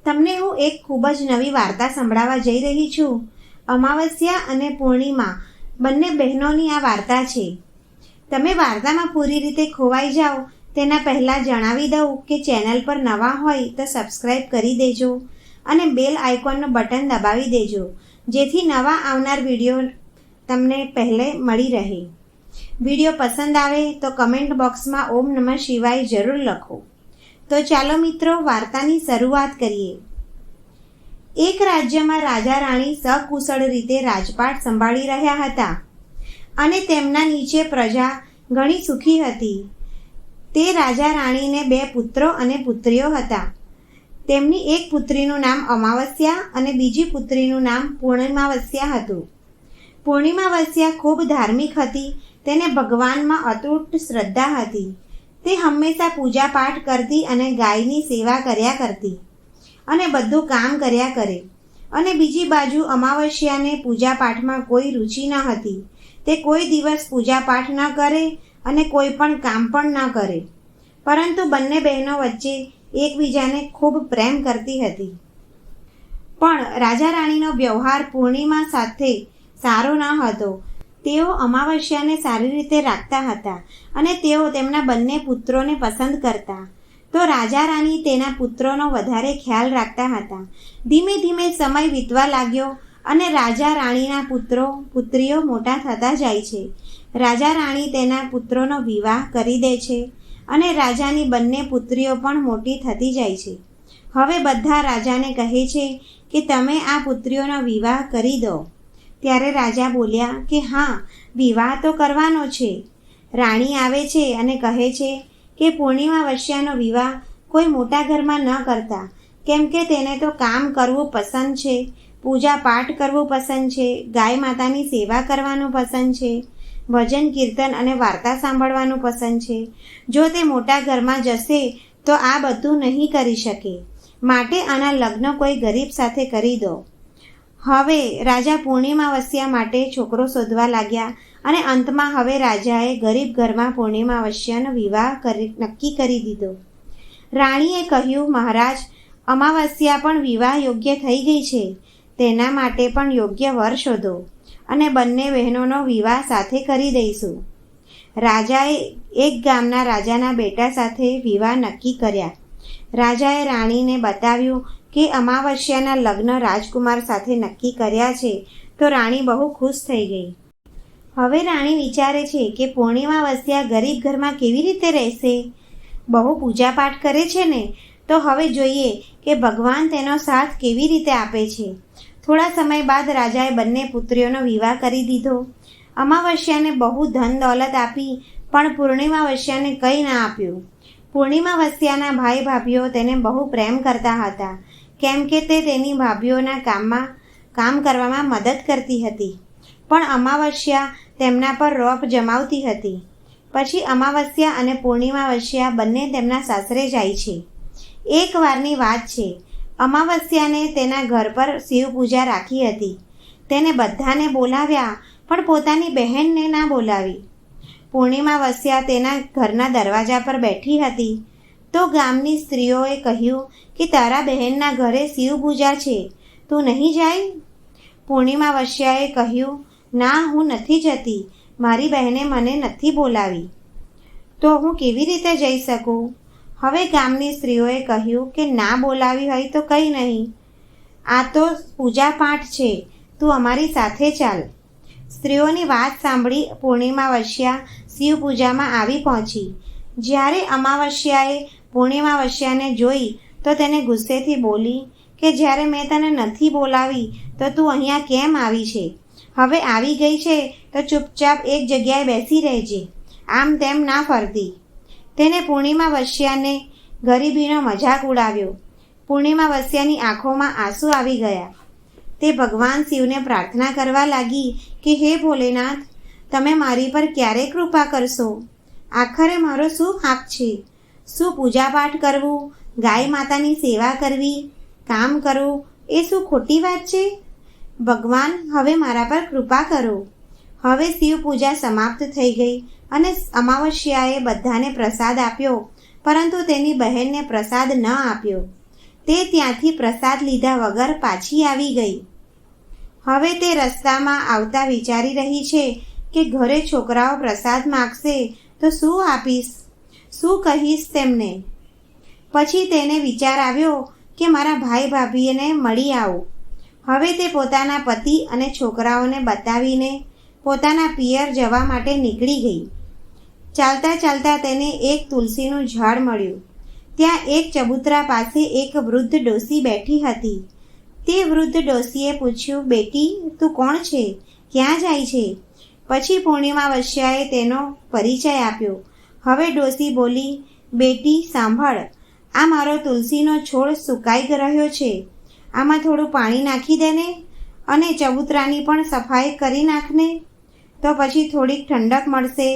તમને હું એક ખૂબ જ નવી વાર્તા સંભળાવવા જઈ રહી છું. અમાવસ્યા અને પૂર્ણિમા બંને બહેનોની આ વાર્તા છે. તમે વાર્તામાં પૂરી રીતે ખોવાઈ જાઓ તેના પહેલાં જણાવી દઉં કે ચેનલ પર નવા હોય તો સબસ્ક્રાઈબ કરી દેજો અને બેલ આઇકોનનું બટન દબાવી દેજો, જેથી નવા આવનાર વિડીયો તમને પહેલે મળી રહે. વિડીયો પસંદ આવે તો કમેન્ટ બોક્સમાં ઓમ નમઃ શિવાય જરૂર લખો. તો ચાલો મિત્રો, વાર્તાની શરૂઆત કરીએ. એક રાજ્યમાં રાજા રાણી સકુશળ રીતે રાજપાટ સંભાળી રહ્યા હતા અને તેમના નીચે પ્રજા ઘણી સુખી હતી. તે રાજા રાણીને 2 પુત્રો અને પુત્રીઓ હતા. તેમની એક પુત્રીનું નામ અમાવસ્યા અને બીજી પુત્રીનું નામ પૂર્ણિમાવસ્યા હતું. પૂર્ણિમાવસ્યા ખૂબ ધાર્મિક હતી. તેને ભગવાનમાં અતૂટ શ્રદ્ધા હતી. તે હંમેશા પૂજા પાઠ કરતી અને ગાયની સેવા કર્યા કરતી અને બધું કામ કર્યા કરે. અને બીજી બાજુ અમાવસ્યાને પૂજા પાઠમાં કોઈ રુચિ ન હતી. તે કોઈ દિવસ પૂજા પાઠ ન કરે અને કોઈ પણ કામ પણ ન કરે, પરંતુ બંને બહેનો વચ્ચે એકબીજાને ખૂબ પ્રેમ કરતી હતી. પણ રાજા રાણીનો વ્યવહાર પૂર્ણિમા સાથે સારો ન હતો. તેઓ અમાવસ્યાને સારી રીતે રાખતા હતા અને તેઓ તેમના બંને પુત્રોને પસંદ કરતા. તો રાજા રાણી તેના પુત્રોનો વધારે ખ્યાલ રાખતા હતા. ધીમે ધીમે સમય વીતવા લાગ્યો અને રાજા રાણીના પુત્રીઓ મોટા થતા જાય છે. રાજા રાણી તેના પુત્રોનો વિવાહ કરી દે છે અને રાજાની બંને પુત્રીઓ પણ મોટી થતી જાય છે. હવે બધા રાજાને કહે છે કે તમે આ પુત્રીઓનો વિવાહ કરી દો. ત્યારે રાજા બોલ્યા કે હા, વિવાહ તો કરવાનો છે. રાણી આવે છે અને કહે છે કે પૂર્ણિમાવસ્યાનો વિવાહ કોઈ મોટા ઘરમાં ન કરતા, કેમ કે તેને તો કામ કરવું પસંદ છે, પૂજા પાઠ કરવું પસંદ છે, ગાય માતાની સેવા કરવાનું પસંદ છે, ભજન કીર્તન અને વાર્તા સાંભળવાનું પસંદ છે. જો તે મોટા ઘરમાં જશે તો આ બધું નહીં કરી શકે, માટે આના લગ્ન કોઈ ગરીબ સાથે કરી દો. હવે રાજા પૂર્ણિમાવસ્યા માટે છોકરો શોધવા લાગ્યા અને અંતમાં હવે રાજાએ ગરીબ ઘરમાં પૂર્ણિમાવસ્યાનો વિવાહ નક્કી કરી દીધો. રાણીએ કહ્યું, મહારાજ, અમાવસ્યા પણ વિવાહ યોગ્ય થઈ ગઈ છે. તેના માટે પણ યોગ્ય વર શોધો અને બંને બહેનોનો વિવાહ સાથે કરી દઈશું. રાજાએ એક ગામના રાજાના બેટા સાથે વિવાહ નક્કી કર્યા. રાજાએ રાણીને બતાવ્યું કે અમાવસ્યાના લગ્ન રાજકુમાર સાથે નક્કી કર્યા છે. તો રાણી બહુ ખુશ થઈ ગઈ. હવે રાણી વિચારે છે કે પૂર્ણિમાવસ્યા ગરીબ ઘરમાં કેવી રીતે રહેશે? બહુ પૂજા પાઠ કરે છે ને, તો હવે જોઈએ કે ભગવાન તેનો સાથ કેવી રીતે આપે છે. થોડા સમય બાદ રાજાએ બંને પુત્રીઓનો વિવાહ કરી દીધો. અમાવસ્યાને બહુ ધન દોલત આપી, પણ પૂર્ણિમાવસ્યાને કંઈ ના આપ્યું. પૂર્ણિમાવસ્યાના ભાઈ ભાભીઓ તેને બહુ પ્રેમ કરતા હતા, કેમ કે તે તેની ભાભીઓના કામ કરવામાં મદદ કરતી હતી. પણ અમાવસ્યા તેમના પર રોપ જમાવતી હતી. પછી અમાવસ્યા અને પૂર્ણિમાવસ્યા બંને તેમના સાસરે જાય છે. એક વારની વાત છે. અમાવસ્યાને તેના ઘર પર શિવ પૂજા રાખી હતી. તેને બધાને બોલાવ્યા, પણ પોતાની બહેનને ના બોલાવી. પૂર્ણિમાવસ્યા તેના ઘરના દરવાજા પર બેઠી હતી. તો ગામની સ્ત્રીઓએ કહ્યું કે તારા બહેનના ઘરે શિવ પૂજા છે, તું નહીં જાય? પૂર્ણિમાવસ્યાએ કહ્યું, ના, હું નથી જતી. મારી બહેને મને નથી બોલાવી, તો હું કેવી રીતે જઈ શકું? હવે ગામની સ્ત્રીઓએ કહ્યું કે ના બોલાવી હોય તો કંઈ નહીં, આ તો પૂજા પાઠ છે, તું અમારી સાથે ચાલ. સ્ત્રીઓની વાત સાંભળી પૂર્ણિમાવસ્યા શિવ પૂજામાં આવી પહોંચી. જ્યારે અમાવસ્યાએ પૂર્ણિમાવસ્યાને જોઈ તો તેને ગુસ્સેથી બોલી કે જ્યારે મેં તને નથી બોલાવી તો તું અહીંયા કેમ આવી છે? હવે આવી ગઈ છે તો ચૂપચાપ એક જગ્યાએ બેસી રહેજે, આમ તેમ ના ફરતી. તેને પૂર્ણિમાવસ્યાને ગરીબીનો મજાક ઉડાવ્યો. પૂર્ણિમાવસ્યાની આંખોમાં આંસુ આવી ગયા. તે ભગવાન શિવને પ્રાર્થના કરવા લાગી કે હે ભોલેનાથ, તમે મારી પર ક્યારે કૃપા કરશો? આખરે મારો શું હાક છે? શું પૂજા પાઠ કરવું, ગાય માતાની સેવા કરવી, કામ કરવું એ શું ખોટી વાત છે? ભગવાન, હવે મારા પર કૃપા કરો. હવે શિવ પૂજા સમાપ્ત થઈ ગઈ અને અમાવસ્યાએ બધાને પ્રસાદ આપ્યો, પરંતુ તેની બહેનને પ્રસાદ ન આપ્યો. તે ત્યાંથી પ્રસાદ લીધા વગર પાછી આવી ગઈ. હવે તે રસ્તામાં આવતા વિચારી રહી છે કે ઘરે છોકરાઓ પ્રસાદ માગશે તો શું આપીશ, શું કહીશ તેમને. પછી તેને વિચાર આવ્યો કે મારા ભાઈ ભાભીને મળી આવું. હવે તે પોતાના પતિ અને છોકરાઓને બતાવીને પોતાના પિયર જવા માટે નીકળી ગઈ. ચાલતા ચાલતા તેને એક તુલસીનું ઝાડ મળ્યું. ત્યાં એક ચબૂતરા પાસે એક વૃદ્ધ ડોસી બેઠી હતી. તે વૃદ્ધ ડોસીએ પૂછ્યું, બેટી તું કોણ છે, ક્યાં જાય છે? પછી પૂર્ણિમા વસ્યાએ તેનો પરિચય આપ્યો. હવે ડોસી બોલી, બેટી સાંભળ, આ મારો તુલસીનો છોડ સુકાઈ રહ્યો છે, આમાં થોડું પાણી નાખી દેને અને ચબૂતરાની પણ સફાઈ કરી નાખને, તો પછી થોડીક ઠંડક મળશે.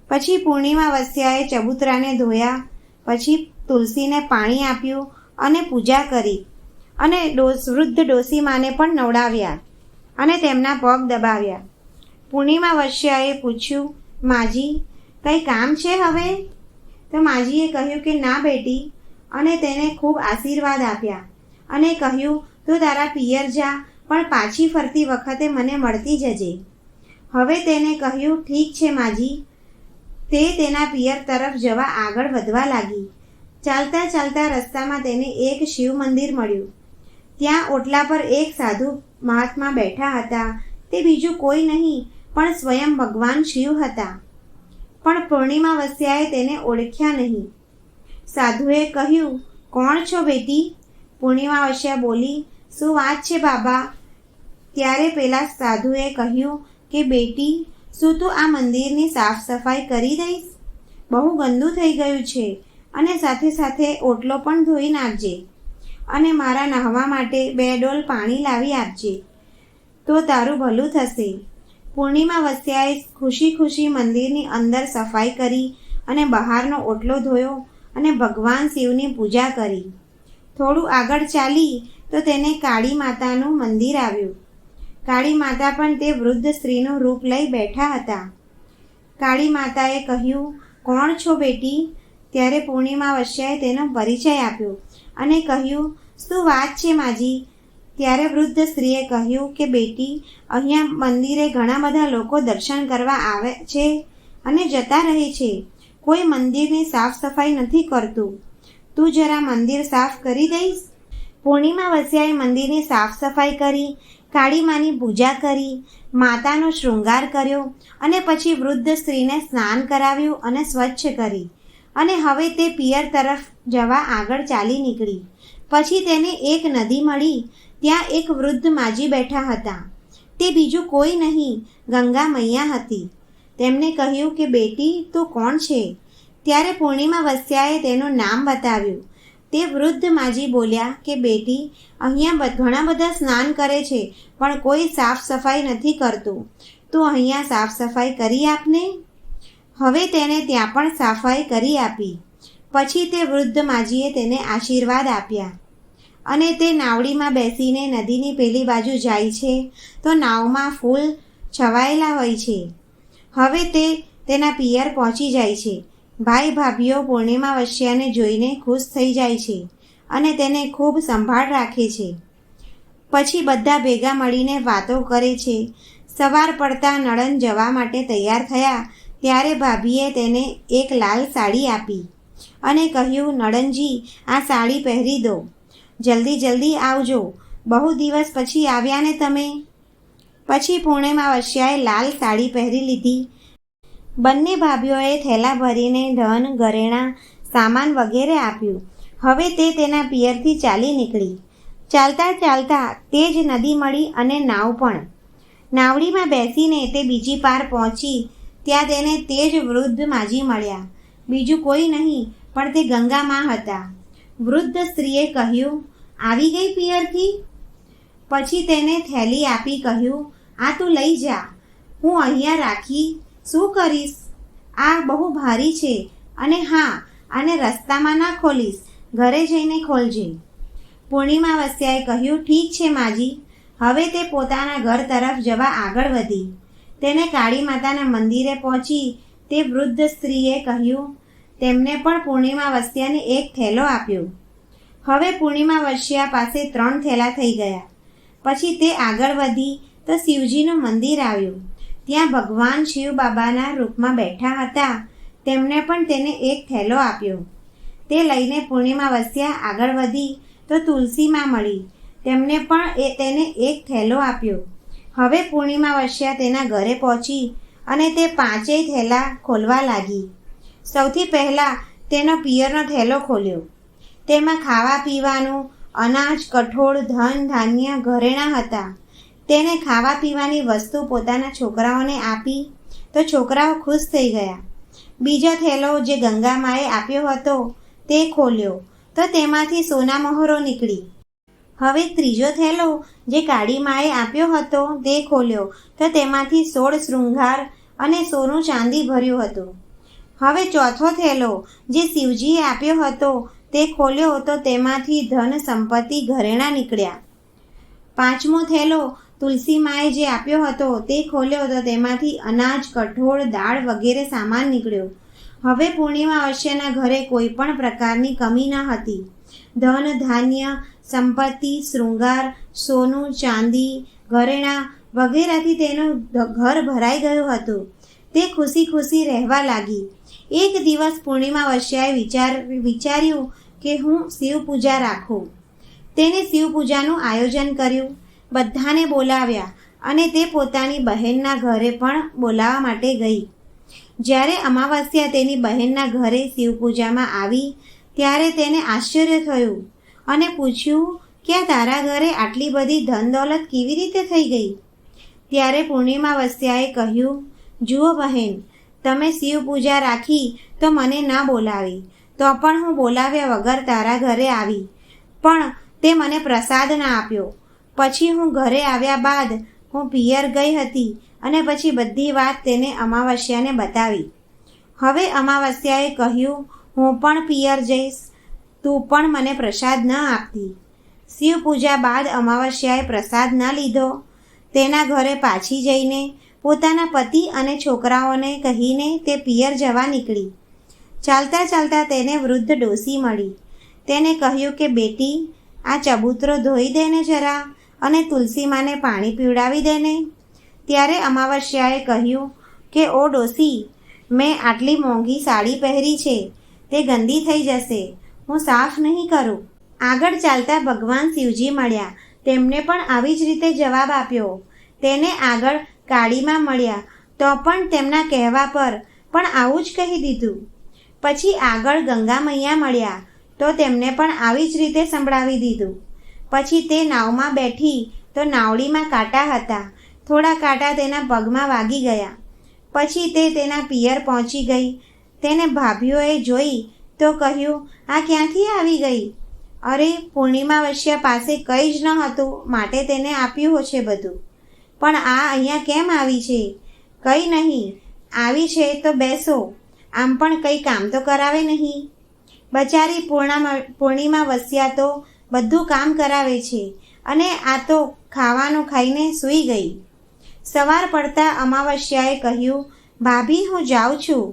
પછી પૂર્ણિમા વસ્યાએ ચબૂતરાને ધોયા, પછી તુલસીને પાણી આપ્યું અને પૂજા કરી અને વૃદ્ધ ડોસીમાને પણ નવડાવ્યા અને તેમના પગ દબાવ્યા. પૂર્ણિમા વસ્યાએ પૂછ્યું, માજી કંઈ કામ છે હવે? તો માજીએ કહ્યું કે ના બેટી, અને તેને ખૂબ આશીર્વાદ આપ્યા અને કહ્યું, તું તારા પિયર જા, પણ પાછી ફરતી વખતે મને મળતી જજે. હવે તેને કહ્યું, ઠીક છે માજી. તે તેના પિયર તરફ જવા આગળ વધવા લાગી. ચાલતા ચાલતા રસ્તામાં તેને એક શિવ મંદિર મળ્યું. ત્યાં ઓટલા પર એક સાધુ મહાત્મા બેઠા હતા. તે બીજું કોઈ નહીં પણ સ્વયં ભગવાન શિવ હતા. પણ પૂર્ણિમા વસ્યાએ તેને ઓળખ્યા નહીં. સાધુએ કહ્યું, કોણ છો બેટી? પૂર્ણિમા વસ્યા બોલી, શું વાત છે બાબા? ત્યારે પેલા સાધુએ કહ્યું કે બેટી, શું તું આ મંદિરની સાફ સફાઈ કરી દઈશ? બહુ ગંદુ થઈ ગયું છે અને સાથે સાથે ઓટલો પણ ધોઈ નાખજે અને મારા નહાવા માટે 2 ડોલ પાણી લાવી આપજે, તો તારું ભલું થશે. પૂર્ણિમા વસ્યાએ ખુશી ખુશી મંદિરની અંદર સફાઈ કરી અને બહારનો ઓટલો ધોયો અને ભગવાન શિવની પૂજા કરી. થોડું આગળ ચાલી તો તેને કાળી માતાનું મંદિર આવ્યું. કાળી માતા પણ તે વૃદ્ધ સ્ત્રીનું રૂપ લઈ બેઠા હતા. કાળી માતાએ કહ્યું, કોણ છો બેટી? ત્યારે પૂર્ણિમા વસ્યાએ તેનો પરિચય આપ્યો અને કહ્યું, શું વાત છે માજી? ત્યારે વૃદ્ધ સ્ત્રીએ કહ્યું કે બેટી, અહીંયા મંદિરે ઘણા બધા લોકો દર્શન કરવા આવે છે અને જતા રહે છે. કોઈ મંદિરની સાફ સફાઈ નથી કરતું. તું જરા મંદિર સાફ કરી દઈશ? પૂર્ણિમા વસ્યાએ મંદિરની સાફ સફાઈ કરી, કાળી માની પૂજા કરી, માતાનો શૃંગાર કર્યો અને પછી વૃદ્ધ સ્ત્રીને સ્નાન કરાવ્યું અને સ્વચ્છ કરી અને હવે તે પિયર તરફ જવા આગળ ચાલી નીકળી. પછી તેને એક નદી મળી. ત્યાં એક વૃદ્ધ માજી બેઠા હતા. તે બીજું કોઈ નહીં, ગંગા મૈયા હતી. તેમને કહ્યું કે બેટી, તું કોણ છે? ત્યારે પૂર્ણિમા વસ્યાએ તેનું નામ બતાવ્યું. તે વૃદ્ધ માજી બોલ્યા કે બેટી, અહીંયા ઘણા બધા સ્નાન કરે છે પણ કોઈ સાફ સફાઈ નથી કરતું. તું અહીંયા સાફ સફાઈ કરી આપને. હવે તેને ત્યાં પણ સફાઈ કરી આપી. પછી તે વૃદ્ધ માજીએ તેને આશીર્વાદ આપ્યા અને તે નાવડીમાં બેસીને નદીની પેલી બાજુ જાય છે તો નાવમાં ફૂલ છવાયેલા હોય છે. હવે તે તેના પિયર પહોંચી જાય છે. ભાઈ ભાભીઓ પૂર્ણિમા વસ્યાને જોઈને ખુશ થઈ જાય છે અને તેને ખૂબ સંભાળ રાખે છે. પછી બધા ભેગા મળીને વાતો કરે છે. સવાર પડતા નણંદ જવા માટે તૈયાર થયા ત્યારે ભાભીએ તેને એક લાલ સાડી આપી અને કહ્યું, નણંદજી, આ સાડી પહેરી દો, જલ્દી જલ્દી આવજો, બહુ દિવસ પછી આવ્યા ને તમે. પછી પૂર્ણિમા વસ્યાએ લાલ સાડી પહેરી લીધી. બંને ભાભીઓએ થેલા ભરીને ધન, ઘરેણાં, સામાન વગેરે આપ્યું. હવે તે તેના પિયરથી ચાલી નીકળી. ચાલતા ચાલતા તે જ નદી મળી અને નાવ પણ. નાવડીમાં બેસીને તે બીજી પાર પહોંચી. ત્યાં તેને તે જ વૃદ્ધ માજી મળ્યા. બીજું કોઈ નહીં પણ તે ગંગામાં હતા. વૃદ્ધ સ્ત્રીએ કહ્યું, આવી ગઈ પિયરથી? પછી તેને થેલી આપી કહ્યું, આ તું લઈ જા, હું અહીંયા રાખી શું કરીશ? આ બહુ ભારી છે અને હા, આને રસ્તામાં ના ખોલીશ, ઘરે જઈને ખોલજે. પૂર્ણિમા વસ્યાએ કહ્યું, ઠીક છે માજી. હવે તે પોતાના ઘર તરફ જવા આગળ વધી. તેને કાળી માતાના મંદિરે પહોંચી. તે વૃદ્ધ સ્ત્રીએ કહ્યું, તેમને પણ પૂર્ણિમા વસ્યાને એક થેલો આપ્યો. હવે પૂર્ણિમા વસ્યા પાસે 3 થેલા થઈ ગયા. પછી તે આગળ વધી તો શિવજીનું મંદિર આવ્યું. ત્યાં ભગવાન શિવ બાબાના રૂપમાં બેઠા હતા. તેમણે પણ તેને એક થેલો આપ્યો. તે લઈને પૂર્ણિમા વસ્યા આગળ વધી તો તુલસીમાં મળી. તેમણે પણ તેને એક થેલો આપ્યો. હવે પૂર્ણિમા વસ્યા તેના ઘરે પહોંચી અને તે 5 થેલા ખોલવા લાગી. સૌથી પહેલાં તેનો પિયરનો થેલો ખોલ્યો. તેમાં ખાવા પીવાનું, અનાજ, કઠોળ, ધન, ધાન્ય, ઘરેણાં હતા. તેને ખાવા પીવાની વસ્તુ પોતાના છોકરાઓને આપી તો છોકરાઓ ખુશ થઈ ગયા. બીજો થેલો જે ગંગામાએ આપ્યો હતો તે ખોલ્યો તો તેમાંથી સોના મહોરો નીકળી. હવે ત્રીજો થેલો જે કાળી માએ આપ્યો હતો તે ખોલ્યો તો તેમાંથી 16 શૃંગાર અને સોનું ચાંદી ભર્યું હતું. હવે ચોથો થેલો જે શિવજીએ આપ્યો હતો તે ખોલ્યો તો તેમાંથી ધન, સંપત્તિ, ઘરેણાં નીકળ્યા. 5મો થેલો તુલસી માએ જે આપ્યો હતો તે ખોલ્યો તો તેમાંથી અનાજ, કઠોળ, દાળ વગેરે સામાન નીકળ્યો. હવે પૂર્ણિમા વસ્યાના ઘરે કોઈ પણ પ્રકારની કમી ન હતી. ધન, ધાન્ય, સંપત્તિ, શૃંગાર, સોનું, ચાંદી, ઘરેણાં વગેરેથી તેનું ઘર ભરાઈ ગયું હતું. તે ખુશી ખુશી રહેવા લાગી. એક દિવસ પૂર્ણિમા વસ્યાએ વિચાર્યું કે હું શિવ પૂજા રાખું. તેને શિવ પૂજાનું આયોજન કર્યું. બધાને બોલાવ્યા અને તે પોતાની બહેનના ઘરે પણ બોલાવવા માટે ગઈ. જ્યારે અમાવસ્યા તેની બહેનના ઘરે શિવ પૂજામાં આવી ત્યારે તેને આશ્ચર્ય થયું અને પૂછ્યું કે આ તારા ઘરે આટલી બધી ધન દોલત કેવી રીતે થઈ ગઈ? ત્યારે પૂર્ણિમા વસ્યાએ કહ્યું, જુઓ બહેન, તમે શિવ પૂજા રાખી તો મને ના બોલાવી, તો પણ હું બોલાવ્યા વગર તારા ઘરે આવી, પણ તે મને પ્રસાદ ના આપ્યો. પછી હું ઘરે આવ્યા બાદ હું પિયર ગઈ હતી અને પછી બધી વાત તેને અમાવસ્યાને બતાવી. હવે અમાવસ્યાએ કહ્યું, હું પણ પિયર જઈશ, તું પણ મને પ્રસાદ ન આપતી. શિવ પૂજા બાદ અમાવસ્યાએ પ્રસાદ ન લીધો. તેના ઘરે પાછી જઈને પોતાના પતિ અને છોકરાઓને કહીને તે પિયર જવા નીકળી. ચાલતા ચાલતા તેને વૃદ્ધ ડોસી મળી. તેને કહ્યું કે બેટી, આ ચબૂતરો ધોઈ દેને જરા અને તુલસી માને પાણી પીવડાવી દેને. ત્યારે અમાવસ્યાએ કહ્યું કે ઓ ડોસી, મેં આટલી મોંઘી સાડી પહેરી છે, તે ગંદી થઈ જશે, હું સાફ નહીં કરું. આગળ ચાલતા ભગવાન શિવજી મળ્યા. તેમને પણ આવી જ રીતે જવાબ આપ્યો. તેને આગળ કાળીમાં મળ્યા તો પણ તેમના કહેવા પર પણ આવું જ કહી દીધું. પછી આગળ ગંગા મૈયા મળ્યા તો તેમને પણ આવી જ રીતે સંભળાવી દીધું. પછી તે નાવમાં બેઠી તો નાવડીમાં કાંટા હતા. થોડા કાંટા તેના પગમાં વાગી ગયા. પછી તે તેના પિયર પહોંચી ગઈ. તેને ભાભીઓએ જોઈ તો કહ્યું, આ ક્યાંથી આવી ગઈ? અરે, પૂર્ણિમા વસ્યા પાસે કંઈ જ ન હતું માટે તેને આપ્યું છે બધું, પણ આ અહીંયા કેમ આવી છે? કંઈ નહીં, આવી છે તો બેસો, આમ પણ કંઈ કામ તો કરાવે નહીં. બચારી પૂર્ણિમા વસ્યા તો બધું કામ કરાવે છે અને આ તો ખાવાનું ખાઈને સૂઈ ગઈ. સવાર પડતા અમાવસ્યાએ કહ્યું, ભાભી, હું જાઉં છું.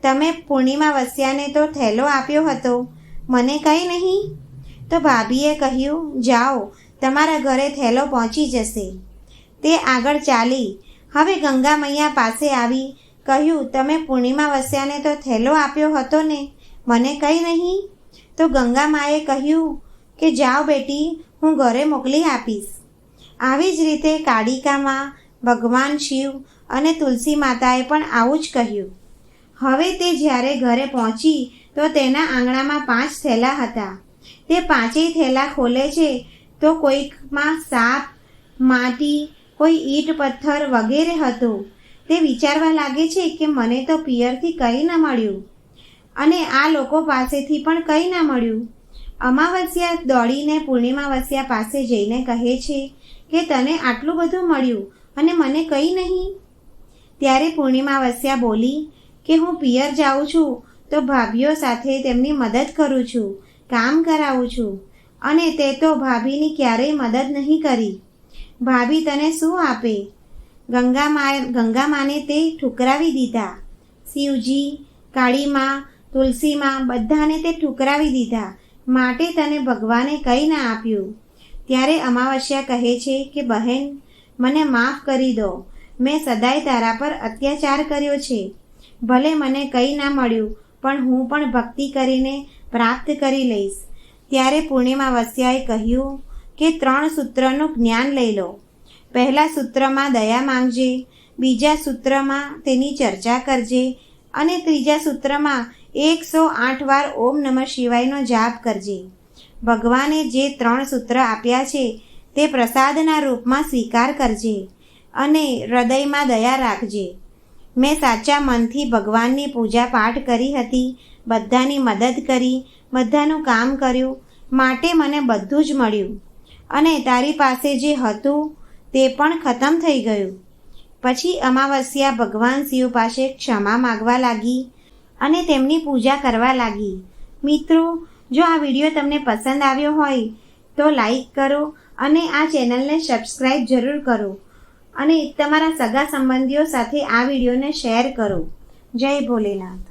તમે પૂર્ણિમા વસ્યાને તો થેલો આપ્યો હતો, મને કંઈ નહીં? તો ભાભીએ કહ્યું, જાઓ, તમારા ઘરે થેલો પહોંચી જશે. તે આગળ ચાલી. હવે ગંગા મૈયા પાસે આવી કહ્યું, તમે પૂર્ણિમા વસ્યાને તો થેલો આપ્યો હતો ને, મને કંઈ નહીં? તો ગંગા માએ કહ્યું કે જાઓ બેટી, હું ઘરે મોકલી આપીશ. આવી જ રીતે કાળિકામાં, ભગવાન શિવ અને તુલસી માતાએ પણ આવું જ કહ્યું. હવે તે જ્યારે ઘરે પહોંચી તો તેના આંગણામાં 5 થેલા હતા. તે 5 થેલા ખોલે છે તો કોઈકમાં સાપ, માટી, કોઈ ઈંટ પથ્થર વગેરે હતું. તે વિચારવા લાગે છે કે મને તો પિયરથી કંઈ ન મળ્યું અને આ લોકો પાસેથી પણ કંઈ ન મળ્યું. અમાવસ્યા દોડીને પૂર્ણિમા વસ્યા પાસે જઈને કહે છે કે તને આટલું બધું મળ્યું અને મને કંઈ નહીં. ત્યારે પૂર્ણિમા વસ્યા બોલી કે હું પિયર જાઉં છું તો ભાભીઓ સાથે તેમની મદદ કરું છું, કામ કરાવું છું, અને તે તો ભાભીની ક્યારેય મદદ નહીં કરી. ભાભી તને શું આપે? ગંગામાને તે ઠુકરાવી દીધા. શિવજી, કાળીમાં, તુલસીમાં બધાને તે ઠુકરાવી દીધા. માટે તને ભગવાને કંઈ ના આપ્યું. ત્યારે અમાવસ્યા કહે છે કે બહેન, મને માફ કરી દો. મેં સદાય તારા પર અત્યાચાર કર્યો છે. ભલે મને કંઈ ના મળ્યું, પણ હું પણ ભક્તિ કરીને પ્રાપ્ત કરી લઈશ. ત્યારે પૂર્ણિમાવસ્યાએ કહ્યું કે 3 સૂત્રનું જ્ઞાન લઈ લો. પહેલા સૂત્રમાં દયા માંગજે, બીજા સૂત્રમાં તેની ચર્ચા કરજે અને ત્રીજા સૂત્રમાં 108 વાર ઓમ નમઃ શિવાયનો જાપ કરજે. ભગવાને જે 3 સૂત્ર આપ્યા છે તે પ્રસાદના રૂપમાં સ્વીકાર કરજે અને હૃદયમાં દયા રાખજે. મેં સાચા મનથી ભગવાનની પૂજા પાઠ કરી હતી, બધાની મદદ કરી, બધાનું કામ કર્યું, માટે મને બધું જ મળ્યું અને તારી પાસે જે હતું તે પણ ખતમ થઈ ગયું. પછી અમાવસ્યા ભગવાન શિવ પાસે ક્ષમા માગવા લાગી અને તેમની પૂજા કરવા લાગી. મિત્રો, જો આ વિડીયો તમને પસંદ આવ્યો હોય તો લાઈક કરો અને આ ચેનલને સબસ્ક્રાઈબ જરૂર કરો અને તમારા સગા સંબંધીઓ સાથે આ વિડીયોને શેર કરો. જય ભોલેનાથ.